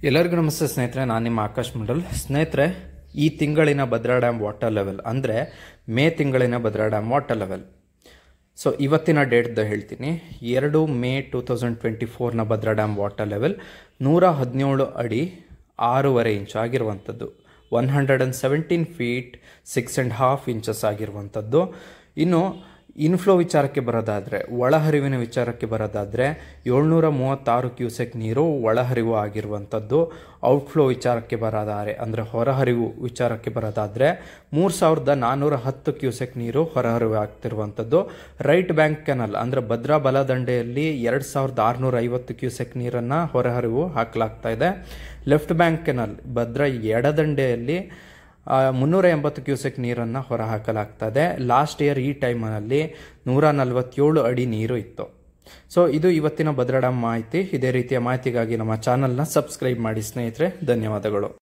ಎಲ್ಲರಿಗೂ ನಮಸ್ತೆ ಸ್ನೇಹಿತರೆ, ನಾನು ನಿಮ್ಮ ಆಕಾಶ್ ಮಂಡಲ್. ಸ್ನೇಹಿತರೆ, ಈ ತಿಂಗಳಿನ ಭದ್ರಾ ಡ್ಯಾಮ್ ವಾಟರ್ ಲೆವೆಲ್ ಅಂದರೆ ಮೇ ತಿಂಗಳಿನ Bhadra dam water level. So ಇವತ್ತಿನ ಡೇಟ್ದ ಹೇಳ್ತೀನಿ. 2 ಮೇ 2024ನ ಭದ್ರಾ ಡ್ಯಾಮ್ ವಾಟರ್ ಲೆವೆಲ್ 117 ಅಡಿ 6.5 ಇಂಚ್ ಆಗಿರುವಂಥದ್ದು. 117 ಫೀಟ್ 6.5 ಇಂಚಸ್ ಆಗಿರುವಂಥದ್ದು. ಇನ್ನು ಇನ್ಫ್ಲೋ ವಿಚಾರಕ್ಕೆ ಬರೋದಾದರೆ, ಒಳಹರಿವಿನ ವಿಚಾರಕ್ಕೆ ಬರೋದಾದರೆ 736 ಕ್ಯೂಸೆಕ್ ನೀರು ಒಳಹರಿವು ಆಗಿರುವಂಥದ್ದು. ಔಟ್ಫ್ಲೋ ವಿಚಾರಕ್ಕೆ ಬರೋದಾದರೆ ಅಂದರೆ ಹೊರಹರಿವು ವಿಚಾರಕ್ಕೆ ಬರೋದಾದರೆ 3410 ಕ್ಯೂಸೆಕ್ ನೀರು ಹೊರಹರಿವು ಆಗ್ತಿರುವಂಥದ್ದು. ರೈಟ್ ಬ್ಯಾಂಕ್ ಕೆನಲ್ ಅಂದರೆ ಭದ್ರಾ ಬಲದಂಡೆಯಲ್ಲಿ 2650 ಕ್ಯೂಸೆಕ್ ನೀರನ್ನು ಹೊರಹರಿವು ಹಾಕಲಾಗ್ತಾ ಇದೆ. ಲೆಫ್ಟ್ ಬ್ಯಾಂಕ್ ಕೆನಲ್ ಭದ್ರಾ ಎಡದಂಡೆಯಲ್ಲಿ 380 ಕ್ಯೂಸೆಕ್ ನೀರನ್ನು ಹೊರಹಾಕಲಾಗ್ತದೆ. ಲಾಸ್ಟ್ ಇಯರ್ ಈ ಟೈಮ್ನಲ್ಲಿ 147 ಅಡಿ ನೀರು ಇತ್ತು. ಸೊ ಇದು ಇವತ್ತಿನ ಭದ್ರಾ ಡ್ಯಾಮ್ ಮಾಹಿತಿ. ಇದೇ ರೀತಿಯ ಮಾಹಿತಿಗಾಗಿ ನಮ್ಮ ಚಾನಲ್ನ ಸಬ್ಸ್ಕ್ರೈಬ್ ಮಾಡಿ ಸ್ನೇಹಿತರೆ. ಧನ್ಯವಾದಗಳು.